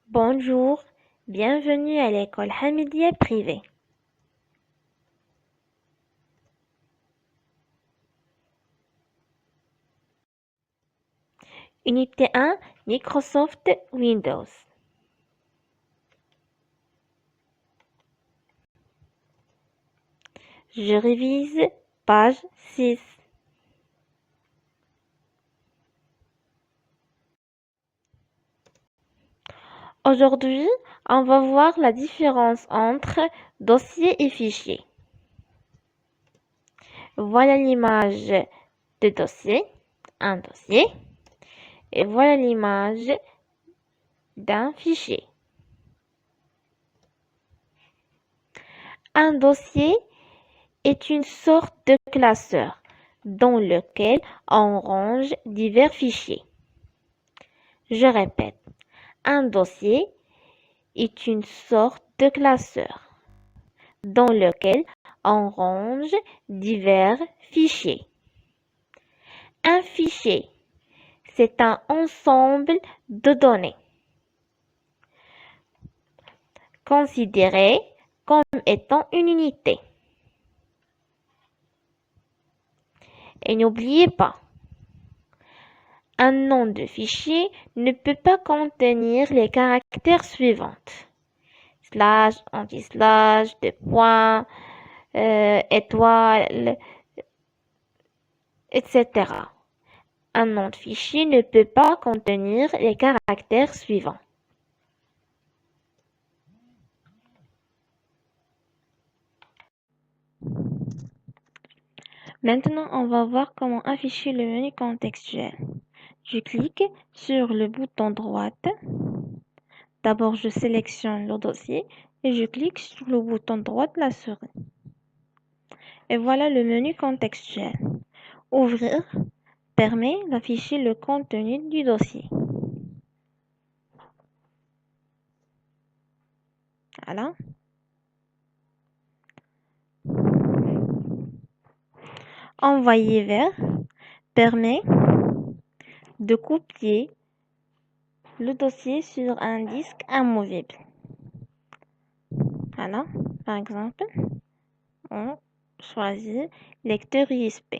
Bonjour, bienvenue à l'école Hamidia privée. Unité 1, Microsoft Windows. Je révise page 6. Aujourd'hui, on va voir la différence entre dossier et fichier. Voilà l'image de dossier, un dossier, et voilà l'image d'un fichier. Un dossier est une sorte de classeur dans lequel on range divers fichiers. Je répète, un dossier est une sorte de classeur dans lequel on range divers fichiers. Un fichier, c'est un ensemble de données considéré comme étant une unité. Et n'oubliez pas, un nom de fichier ne peut pas contenir les caractères suivants: slash, anti-slash, deux points, étoile, etc. Un nom de fichier ne peut pas contenir les caractères suivants. Maintenant, on va voir comment afficher le menu contextuel. Je clique sur le bouton droite. D'abord, je sélectionne le dossier et je clique sur le bouton droit de la souris. Et voilà le menu contextuel. Ouvrir permet d'afficher le contenu du dossier. Voilà. Envoyer vers permet de copier le dossier sur un disque amovible. Voilà, par exemple, on choisit lecteur USB.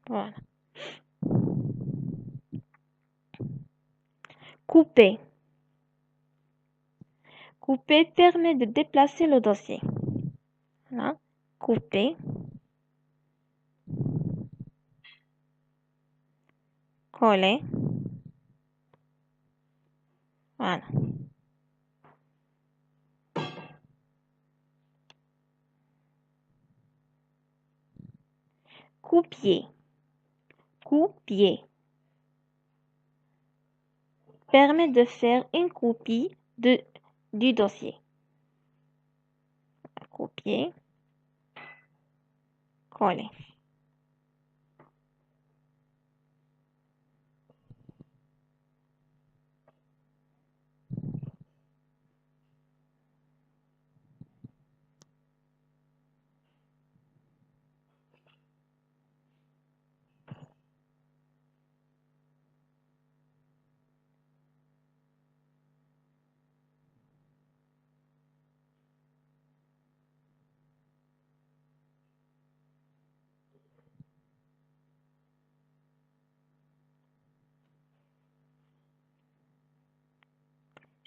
Voilà. Couper. Couper permet de déplacer le dossier. Voilà. Couper. Coller. Voilà. Copier. Copier permet de faire une copie du dossier. Copier. Coller.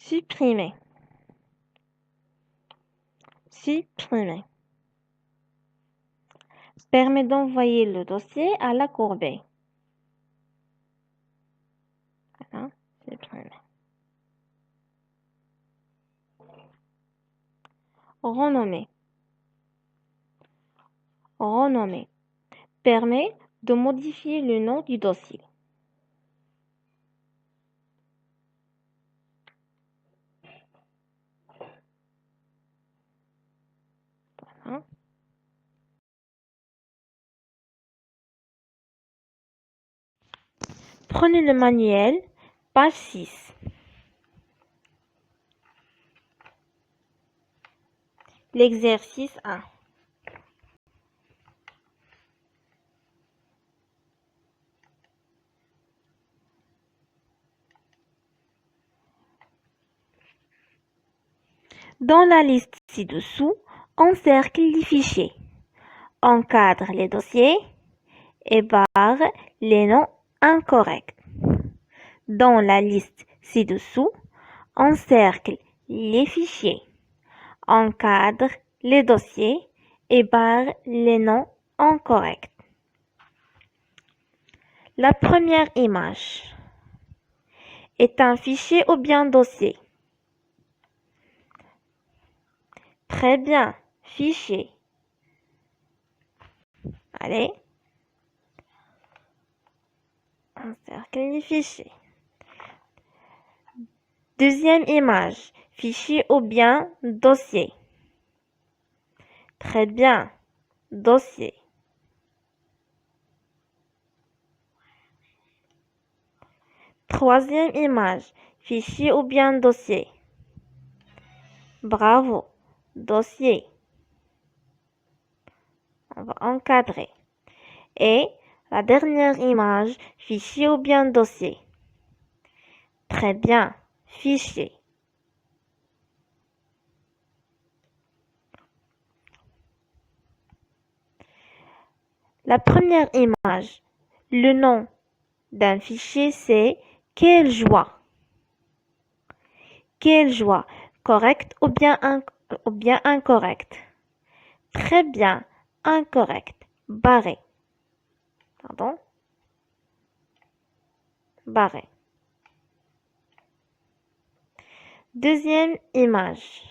Supprimer. Supprimer permet d'envoyer le dossier à la corbeille. Voilà. Supprimer. Renommer. Renommer permet de modifier le nom du dossier. Prenez le manuel, page 6. L'exercice 1. Dans la liste ci-dessous, encercle les fichiers, encadre les dossiers et barre les noms incorrects. Dans la liste ci-dessous, encercle les fichiers, encadre les dossiers et barre les noms incorrects. La première image est un fichier ou bien dossier. Très bien, fichier. Allez. Encercle les fichiers. Deuxième image, fichier ou bien dossier. Très bien, dossier. Troisième image, fichier ou bien dossier. Bravo, dossier. On va encadrer. Et la dernière image, fichier ou bien dossier. Très bien, fichier. La première image, le nom d'un fichier, c'est « Quelle joie ». Quelle joie, correct ou bien incorrect? Très bien, incorrect, barré. Pardon? Barré. Deuxième image.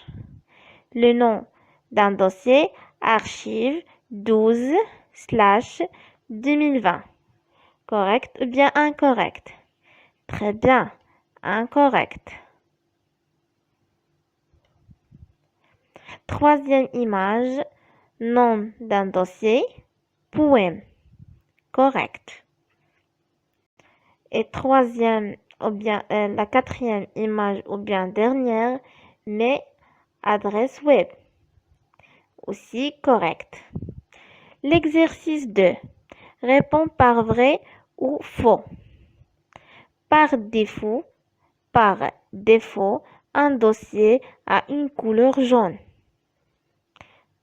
Le nom d'un dossier archive 12/2020. Correct ou bien incorrect? Très bien, incorrect. Troisième image. Nom d'un dossier, poème. Correct. Et la quatrième image ou bien dernière, mais adresse web. Aussi correct. L'exercice 2. Réponds par vrai ou faux. Par défaut, un dossier a une couleur jaune.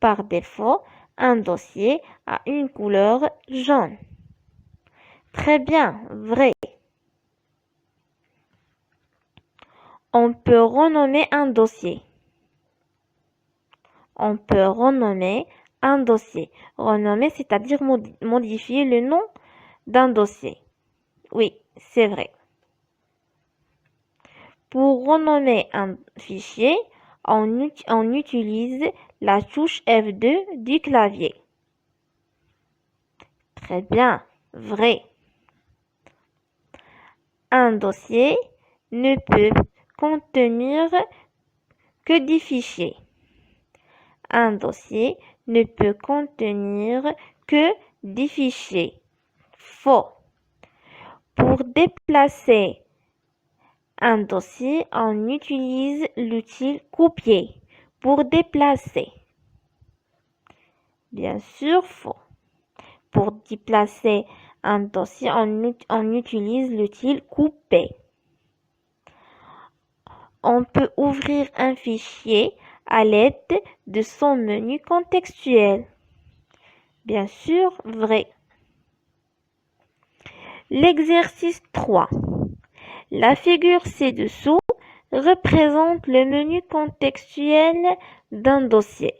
Par défaut, un dossier a une couleur jaune. Très bien, vrai. On peut renommer un dossier. On peut renommer un dossier. Renommer, c'est-à-dire modifier le nom d'un dossier. Oui, c'est vrai. Pour renommer un fichier, on utilise la touche F2 du clavier. Très bien, vrai. Un dossier ne peut contenir que des fichiers. Un dossier ne peut contenir que des fichiers. Faux. Pour déplacer un dossier, on utilise l'outil copier pour déplacer. Bien sûr, faux. Pour déplacer un dossier, on utilise l'outil couper. On peut ouvrir un fichier à l'aide de son menu contextuel. Bien sûr, vrai. L'exercice 3. La figure ci-dessous représente le menu contextuel d'un dossier.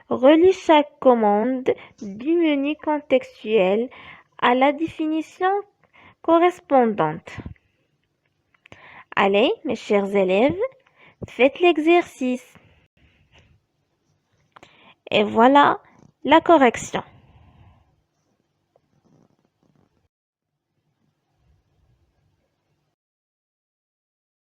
Relie chaque commande du menu contextuel à la définition correspondante. Allez, mes chers élèves, faites l'exercice. Et voilà la correction.